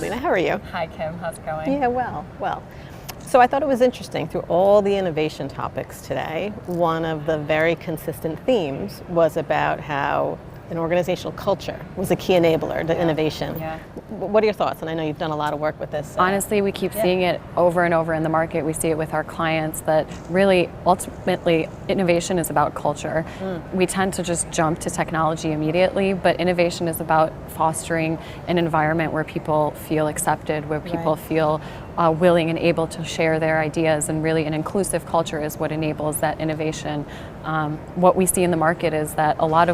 Adelina. How are you? Hi, Kim. How's it going? Yeah, well. So I thought it was interesting through all the innovation topics today, one of the very consistent themes was about how an organizational culture was a key enabler to innovation. Yeah. What are your thoughts? And I know you've done a lot of work with this. Honestly, we keep seeing it over and over in the market. We see it with our clients that really, ultimately, innovation is about culture. We tend to just jump to technology immediately, but innovation is about fostering an environment where people feel accepted, where people feel willing and able to share their ideas, and really an inclusive culture is what enables that innovation. What we see in the market is that a lot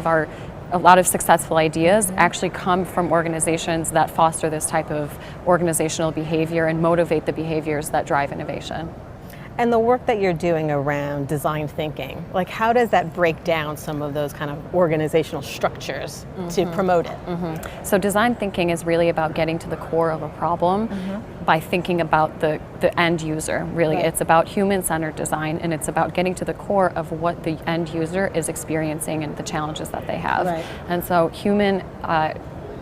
of successful ideas actually come from organizations that foster this type of organizational behavior and motivate the behaviors that drive innovation. And the work that you're doing around design thinking, like how does that break down some of those kind of organizational structures to promote it? So design thinking is really about getting to the core of a problem by thinking about the end user, really. It's about human-centered design, and it's about getting to the core of what the end user is experiencing and the challenges that they have. And so human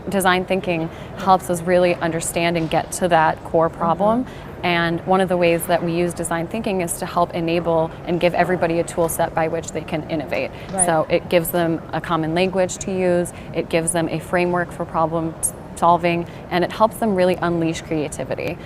design thinking helps us really understand and get to that core problem. And one of the ways that we use design thinking is to help enable and give everybody a tool set by which they can innovate. So it gives them a common language to use, it gives them a framework for problem solving, and it helps them really unleash creativity.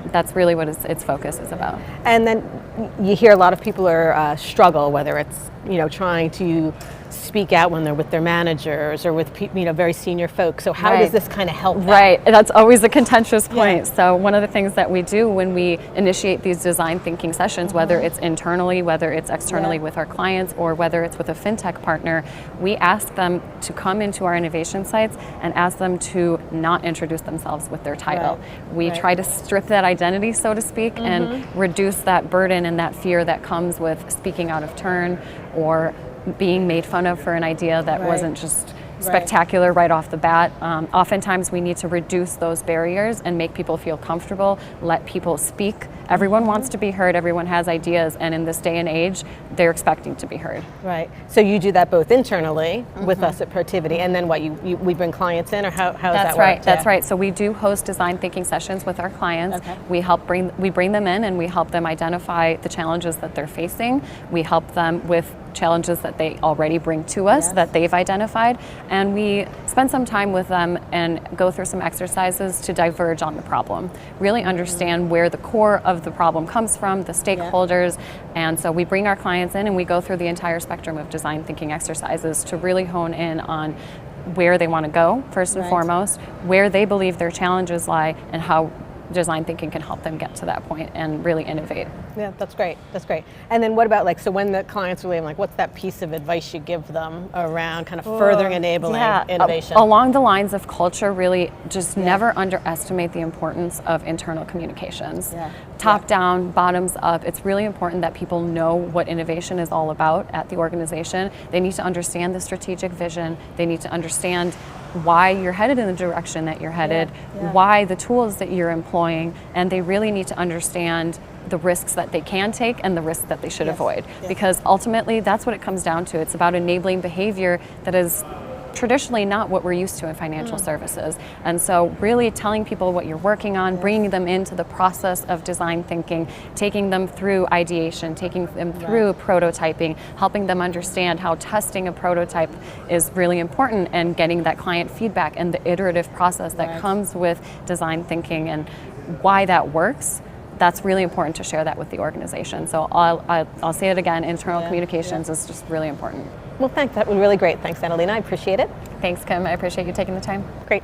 That's really what its focus is about. And then you hear a lot of people are struggle, whether it's trying to speak out when they're with their managers or with very senior folks. So how does this kind of help that? That's always a contentious point. So one of the things that we do when we initiate these design thinking sessions, whether it's internally, whether it's externally with our clients, or whether it's with a fintech partner, we ask them to come into our innovation sites and ask them to not introduce themselves with their title. We try to strip that identity, so to speak, and reduce that burden and that fear that comes with speaking out of turn or being made fun of for an idea that wasn't just spectacular right off the bat. Oftentimes we need to reduce those barriers and make people feel comfortable, let people speak. Everyone wants to be heard, everyone has ideas, and in this day and age, they're expecting to be heard. Right, so you do that both internally with us at Protiviti, and then what, we bring clients in, or how does that work? That's right, so we do host design thinking sessions with our clients. We bring them in and we help them identify the challenges that they're facing. We help them with challenges that they already bring to us that they've identified, and we spend some time with them and go through some exercises to diverge on the problem, really understand where the core of the problem comes from, the stakeholders, and so we bring our clients in and we go through the entire spectrum of design thinking exercises to really hone in on where they want to go, first and foremost, where they believe their challenges lie, and how design thinking can help them get to that point and really innovate. Yeah, that's great. And then what about, so when the clients are leaving, what's that piece of advice you give them around kind of furthering enabling innovation? Along the lines of culture, really just never underestimate the importance of internal communications. Top down, bottoms up. It's really important that people know what innovation is all about at the organization. They need to understand the strategic vision. They need to understand why you're headed in the direction that you're headed, why the tools that you're employing, and they really need to understand the risks that they can take and the risks that they should avoid. Because ultimately, that's what it comes down to. It's about enabling behavior that is traditionally not what we're used to in financial services. And so really telling people what you're working on, bringing them into the process of design thinking, taking them through ideation, taking them through prototyping, helping them understand how testing a prototype is really important, and getting that client feedback and the iterative process that comes with design thinking and why that works. That's really important to share that with the organization. So I'll say it again, internal communications is just really important. Well, thanks. That was really great. Thanks, Adelina. I appreciate it. Thanks, Kim. I appreciate you taking the time. Great.